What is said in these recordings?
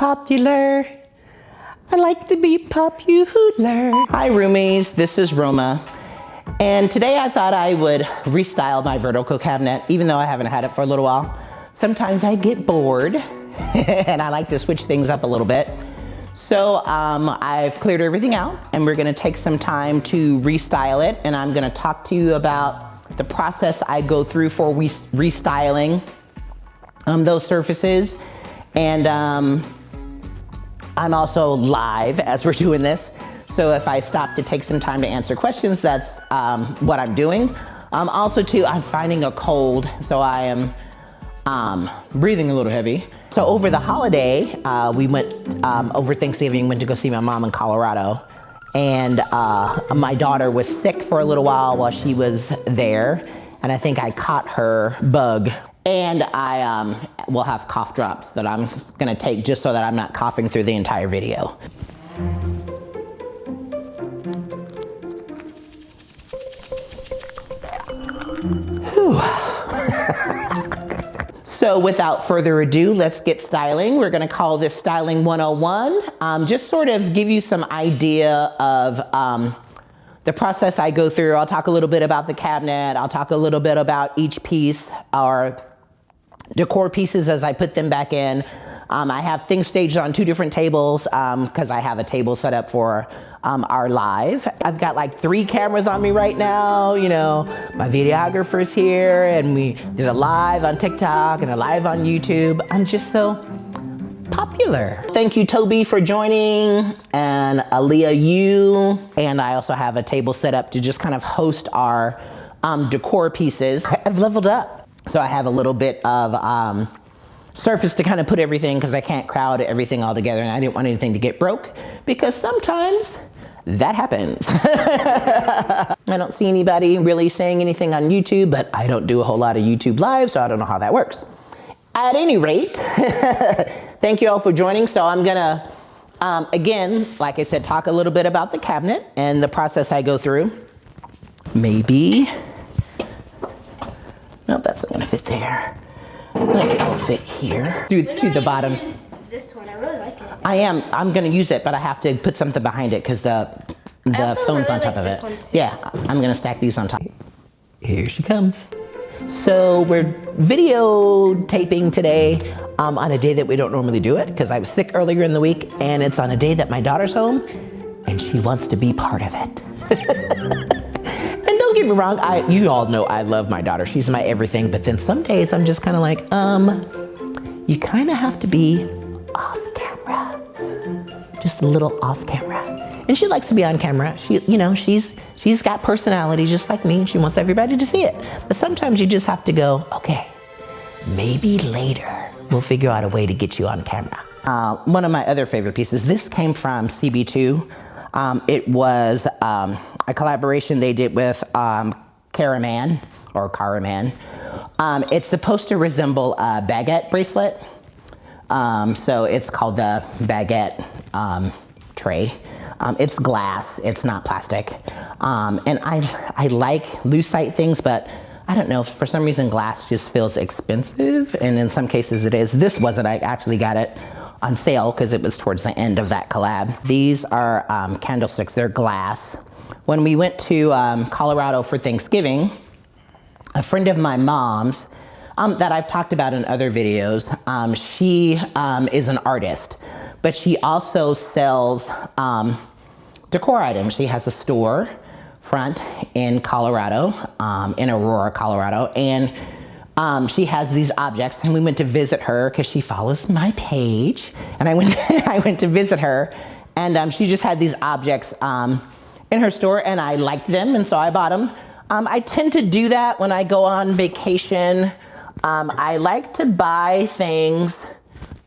popular. I like to be popular. Hi roomies, this is Roma. And today I thought I would restyle my vertical cabinet, even though I haven't had it for a little while. Sometimes I get bored and I like to switch things up a little bit. So I've cleared everything out and we're gonna take some time to restyle it, and I'm gonna talk to you about the process I go through for restyling those surfaces. And I'm also live as we're doing this. So if I stop to take some time to answer questions, that's what I'm doing. Also too, I'm finding a cold, so I am breathing a little heavy. So over the holiday, we went, over Thanksgiving, went to go see my mom in Colorado. And my daughter was sick for a little while she was there. And I think I caught her bug. And I will have cough drops that I'm gonna take just so that I'm not coughing through the entire video. So without further ado, let's get styling. We're gonna call this Styling 101. Just sort of give you some idea of the process I go through. I'll talk a little bit about the cabinet. I'll talk a little bit about each piece, or decor pieces as I put them back in. I have things staged on 2 different tables because I have a table set up for our live. I've got like 3 cameras on me right now. You know, my videographer's here, and we did a live on TikTok and a live on YouTube. I'm just so popular. Thank you, Toby, for joining, and Aaliyah, you. And I also have a table set up to just kind of host our decor pieces. I've leveled up. So I have a little bit of surface to kind of put everything, because I can't crowd everything all together, and I didn't want anything to get broke, because sometimes that happens. I don't see anybody really saying anything on YouTube, but I don't do a whole lot of YouTube live, so I don't know how that works. At any rate, thank you all for joining. So I'm gonna, again, like I said, talk a little bit about the cabinet and the process I go through. Maybe, nope, that's not gonna fit there. Maybe it'll fit here. To the bottom. Use this one, I really like it. I'm gonna use it, but I have to put something behind it because the phone's really on top like of this it. one too. Yeah, I'm gonna stack these on top. Here she comes. So we're videotaping today on a day that we don't normally do it, because I was sick earlier in the week, and it's on a day that my daughter's home and she wants to be part of it. And don't get me wrong, you all know I love my daughter. She's my everything, but then some days I'm just kind of like, you kind of have to be off camera. Just a little off camera. And she likes to be on camera. She's got personality just like me, and she wants everybody to see it. But sometimes you just have to go, okay, maybe later we'll figure out a way to get you on camera. One of my other favorite pieces, this came from CB2. It was a collaboration they did with Caraman. It's supposed to resemble a baguette bracelet. So it's called the baguette tray. It's glass, it's not plastic. And I like lucite things, but I don't know, for some reason glass just feels expensive, and in some cases it is. This wasn't, I actually got it on sale because it was towards the end of that collab. These are candlesticks, they're glass. When we went to Colorado for Thanksgiving, a friend of my mom's that I've talked about in other videos, she is an artist, but she also sells decor items. She has a store front in Colorado, in Aurora, Colorado, and she has these objects, and we went to visit her because she follows my page, and I went to visit her, and she just had these objects in her store, and I liked them, and so I bought them. I tend to do that when I go on vacation. I like to buy things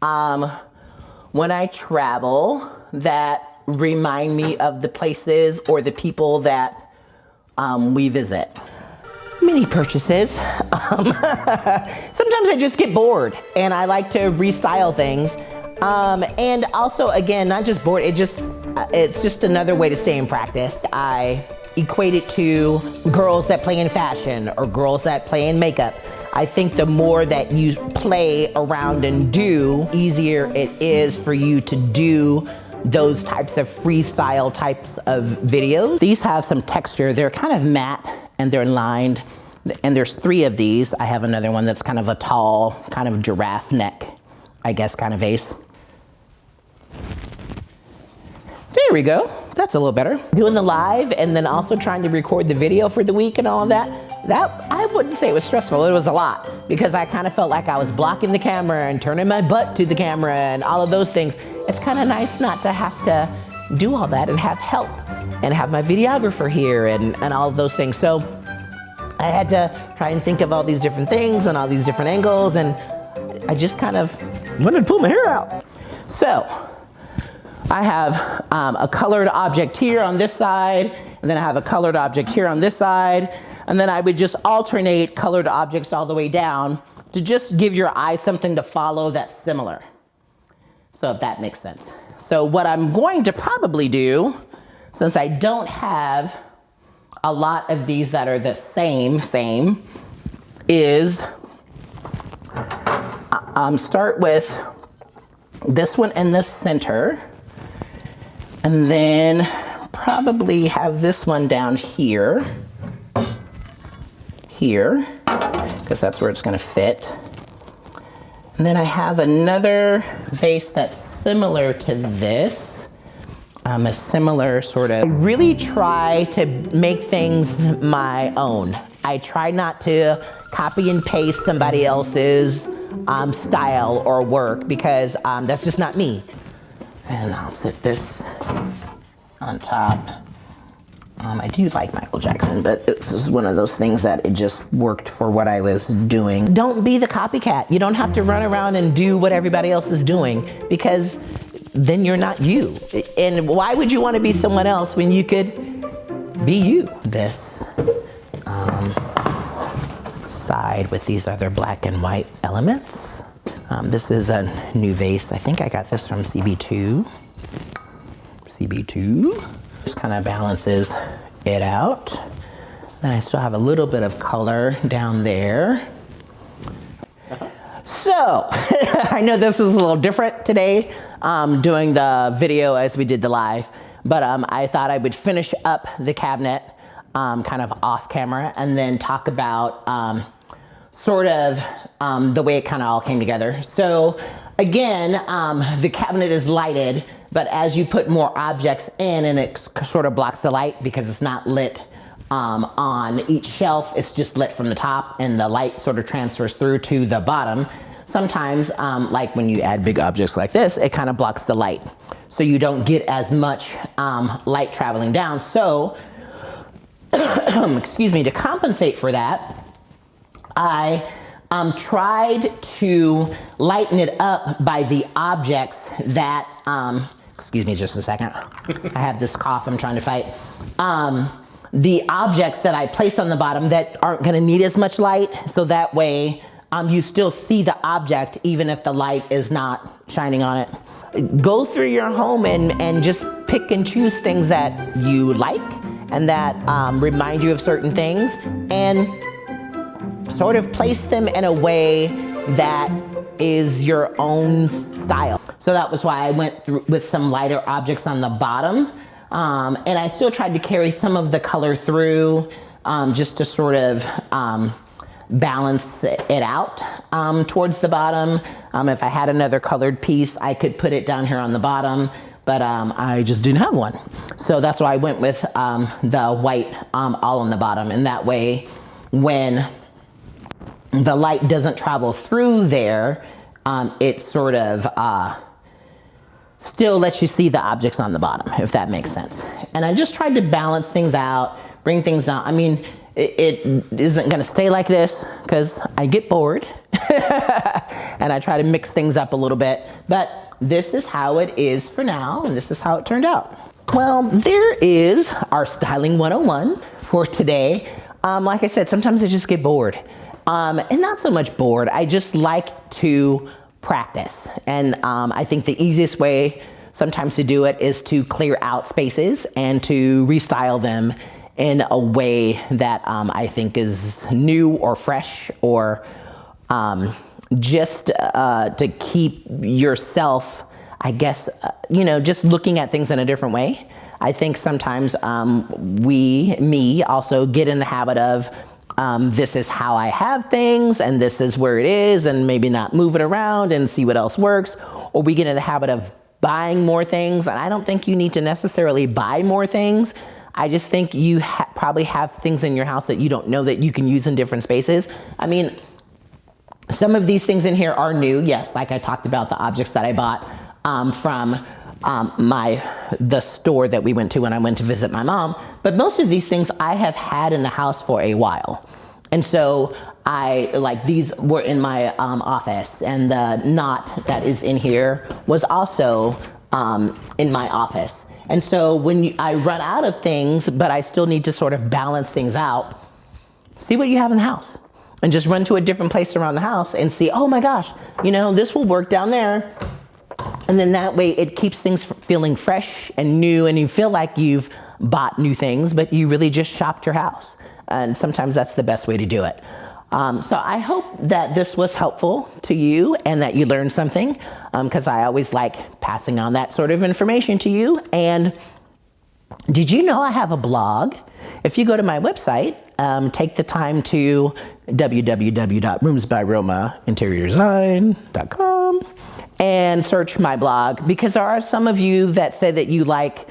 when I travel that remind me of the places or the people that we visit. Mini purchases. Sometimes I just get bored and I like to restyle things. And also, again, not just bored, it's just another way to stay in practice. I equate it to girls that play in fashion or girls that play in makeup. I think the more that you play around and do, easier it is for you to do those types of freestyle types of videos. These have some texture. They're kind of matte and they're lined. And there's 3 of these. I have another one that's kind of a tall, kind of giraffe neck, I guess, kind of vase. There we go. That's a little better. Doing the live and then also trying to record the video for the week and all of that I wouldn't say it was stressful. It was a lot because I kind of felt like I was blocking the camera and turning my butt to the camera and all of those things. It's kind of nice not to have to do all that and have help and have my videographer here and all of those things. So I had to try and think of all these different things and all these different angles, and I just kind of wanted to pull my hair out. So I have a colored object here on this side, and then I have a colored object here on this side, and then I would just alternate colored objects all the way down to just give your eye something to follow that's similar. So if that makes sense. So what I'm going to probably do, since I don't have a lot of these that are the same, is start with this one in the center, and then probably have this one down here, because that's where it's gonna fit. And then I have another vase that's similar to this, a similar sort of, I really try to make things my own. I try not to copy and paste somebody else's style or work because that's just not me. And I'll set this on top. I do like Michael Jackson, but this is one of those things that it just worked for what I was doing. Don't be the copycat. You don't have to run around and do what everybody else is doing because then you're not you. And why would you want to be someone else when you could be you? This side with these other black and white elements. This is a new vase. I think I got this from CB2. Just kind of balances it out. And I still have a little bit of color down there. So, I know this is a little different today, doing the video as we did the live, but I thought I would finish up the cabinet kind of off camera and then talk about the way it kind of all came together. So again, the cabinet is lighted, but as you put more objects in and it sort of blocks the light because it's not lit on each shelf, it's just lit from the top and the light sort of transfers through to the bottom. Sometimes, like when you add big objects like this, it kind of blocks the light. So you don't get as much light traveling down. So, excuse me, to compensate for that, I tried to lighten it up by the objects that, excuse me just a second, I have this cough I'm trying to fight. The objects that I place on the bottom that aren't gonna need as much light, so that way you still see the object even if the light is not shining on it. Go through your home and just pick and choose things that you like and that remind you of certain things, and sort of place them in a way that is your own style. So that was why I went through with some lighter objects on the bottom. And I still tried to carry some of the color through just to sort of balance it out towards the bottom. If I had another colored piece, I could put it down here on the bottom, but I just didn't have one. So that's why I went with the white all on the bottom. And that way, when the light doesn't travel through there, it sort of still lets you see the objects on the bottom, if that makes sense. And I just tried to balance things out, bring things down. I mean, it isn't gonna stay like this because I get bored and I try to mix things up a little bit, but this is how it is for now, and this is how it turned out. Well, there is our styling 101 for today. Like I said, sometimes I just get bored. And not so much bored, I just like to practice. And I think the easiest way sometimes to do it is to clear out spaces and to restyle them in a way that I think is new or fresh or just to keep yourself, I guess, just looking at things in a different way. I think sometimes me also get in the habit of this is how I have things and this is where it is, and maybe not move it around and see what else works. Or we get in the habit of buying more things, and I don't think you need to necessarily buy more things. I just think you probably have things in your house that you don't know that you can use in different spaces. I mean, some of these things in here are new. Yes, like I talked about the objects that I bought from the store that we went to when I went to visit my mom. But most of these things I have had in the house for a while. And so these were in my office, and the knot that is in here was also in my office. And so when I run out of things, but I still need to sort of balance things out, see what you have in the house. And just run to a different place around the house and see, oh my gosh, this will work down there. And then that way it keeps things feeling fresh and new, and you feel like you've bought new things, but you really just shopped your house. And sometimes that's the best way to do it. So I hope that this was helpful to you and that you learned something, because I always like passing on that sort of information to you. And did you know I have a blog? If you go to my website, take the time to www.roomsbyromainteriordesign.com and search my blog, because there are some of you that say that you like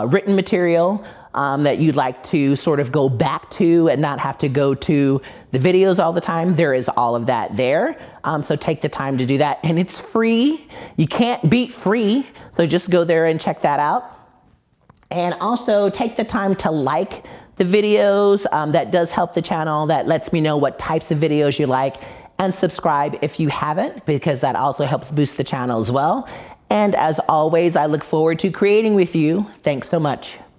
written material, that you'd like to sort of go back to and not have to go to the videos all the time. There is all of that there. So take the time to do that, and it's free. You can't beat free. So just go there and check that out. And also take the time to like the videos. That does help the channel. That lets me know what types of videos you like. And subscribe if you haven't, because that also helps boost the channel as well. And as always, I look forward to creating with you. Thanks so much.